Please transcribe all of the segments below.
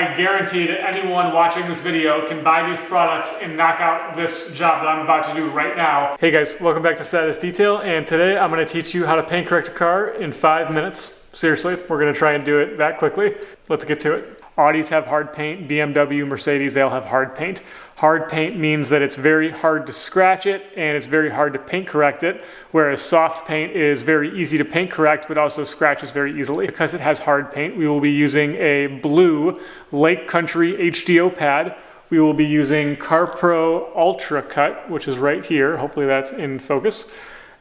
I guarantee that anyone watching this video can buy these products and knock out this job that I'm about to do right now. Hey guys, welcome back to Status Detail, and today I'm going to teach you how to paint correct a car in 5 minutes. Seriously, we're going to try and do it that quickly. Let's get to it. Audis have hard paint, BMW, Mercedes, they all have hard paint. Hard paint means that it's very hard to scratch it and it's very hard to paint correct it, whereas soft paint is very easy to paint correct but also scratches very easily. Because it has hard paint, we will be using a blue Lake Country HDO pad. We will be using CarPro Ultra Cut, which is right here. Hopefully that's in focus.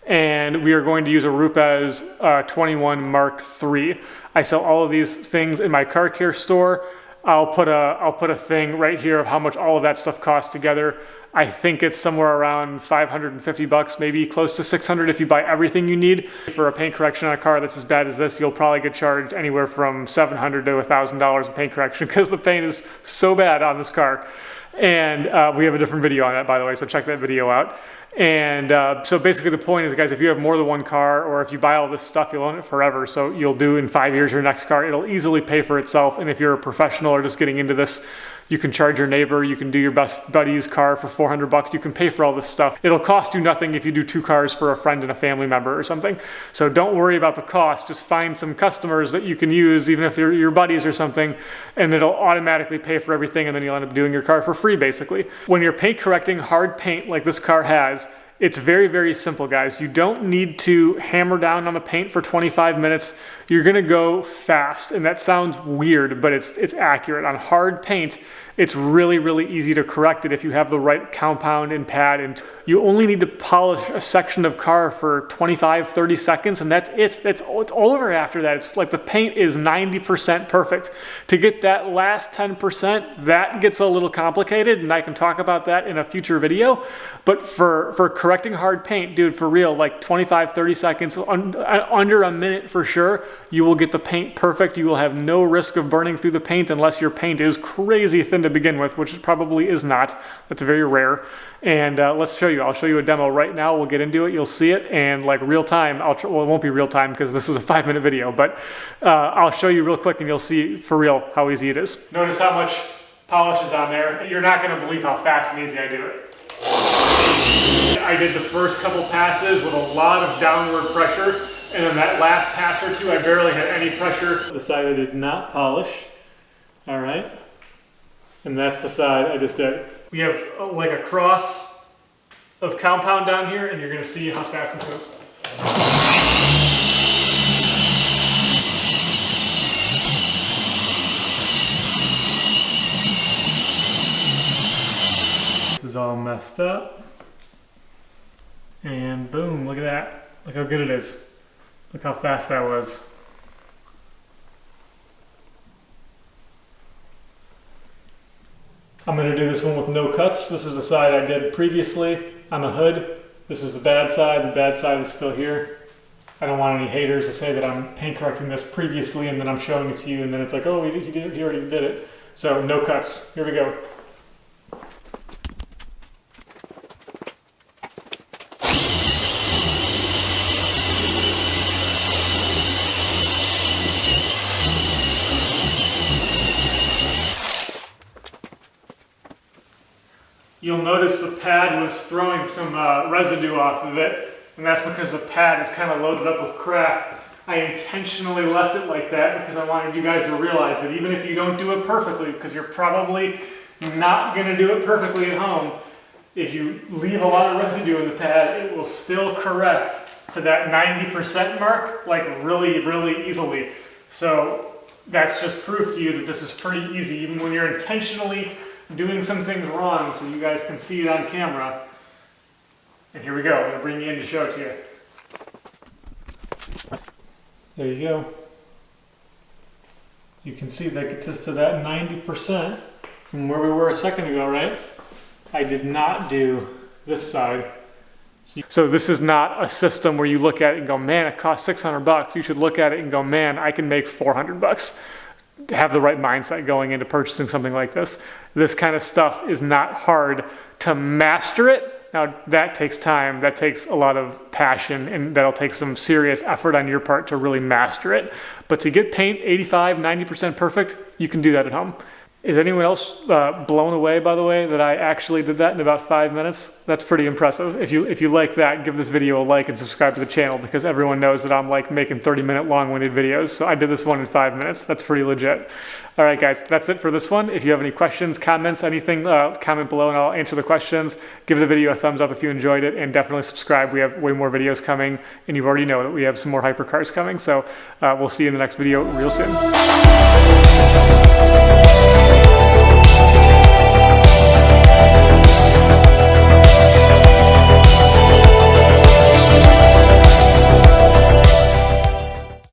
And we are going to use a Rupes 21 Mark III. I sell all of these things in my car care store. I'll put a thing right here of how much all of that stuff costs together. I think it's somewhere around 550 bucks, maybe close to 600 if you buy everything you need. For a paint correction on a car that's as bad as this, you'll probably get charged anywhere from $700 to $1,000 in paint correction because the paint is so bad on this car. And we have a different video on that, by the way, so check that video out. And so basically the point is, guys, if you have more than one car or if you buy all this stuff, you'll own it forever. So you'll do in 5 years your next car. It'll easily pay for itself. And if you're a professional or just getting into this, you can charge your neighbor, you can do your best buddy's car for 400 bucks. You can pay for all this stuff. It'll cost you nothing if you do 2 cars for a friend and a family member or something. So don't worry about the cost. Just find some customers that you can use, even if they're your buddies or something, and it'll automatically pay for everything, and then you'll end up doing your car for free, basically. When you're paint correcting hard paint like this car has, it's very, very simple, guys. You don't need to hammer down on the paint for 25 minutes. You're gonna go fast, and that sounds weird, but it's accurate. On hard paint, it's really, really easy to correct it if you have the right compound and pad. And you only need to polish a section of car for 25, 30 seconds, and that's it. It's over after that. It's like the paint is 90% perfect. To get that last 10%, that gets a little complicated, and I can talk about that in a future video. But for correcting hard paint, dude, for real, like 25, 30 seconds, under a minute for sure, you will get the paint perfect. You will have no risk of burning through the paint unless your paint is crazy thin to begin with, which it probably is not. That's very rare. And let's show you. I'll show you a demo right now. We'll get into it. You'll see it. And like real time, well, it won't be real time because this is a 5-minute video, but I'll show you real quick and you'll see for real how easy it is. Notice how much polish is on there. You're not going to believe how fast and easy I do it. I did the first couple passes with a lot of downward pressure, and then that last pass or two I barely had any pressure. The side I did not polish. All right. And that's the side I just did. We have like a cross of compound down here, and you're going to see how fast this goes. This is all messed up. And boom, look at that. Look how good it is. Look how fast that was. I'm going to do this one with no cuts. This is the side I did previously on the hood. This is the bad side. The bad side is still here. I don't want any haters to say that I'm paint correcting this previously and then I'm showing it to you and then it's like, oh, he already did it. So no cuts. Here we go. You'll notice the pad was throwing some residue off of it, and that's because the pad is kind of loaded up with crap. I intentionally left it like that because I wanted you guys to realize that even if you don't do it perfectly, because you're probably not going to do it perfectly at home, if you leave a lot of residue in the pad, it will still correct to that 90% mark, like really, really easily. So that's just proof to you that this is pretty easy, even when you're intentionally doing some things wrong, so you guys can see it on camera. And here we go. I'm going to bring you in to show it to you. There you go. You can see that gets us to that 90% from where we were a second ago, right? I did not do this side. So this is not a system where you look at it and go, man, it costs 600 bucks. You should look at it and go, man, I can make 400 bucks. Have the right mindset going into purchasing something like this. This kind of stuff is not hard to master it. Now that takes time, that takes a lot of passion, and that'll take some serious effort on your part to really master it. But to get paint 85, 90% perfect, you can do that at home. Is anyone else blown away, by the way, that I actually did that in about 5 minutes? That's pretty impressive. If you like that, give this video a like and subscribe to the channel, because everyone knows that I'm like making 30-minute long-winded videos. So I did this one in 5 minutes. That's pretty legit. All right, guys, that's it for this one. If you have any questions, comments, anything, comment below and I'll answer the questions. Give the video a thumbs up if you enjoyed it, and definitely subscribe. We have way more videos coming, and you already know that we have some more hypercars coming. So we'll see you in the next video real soon.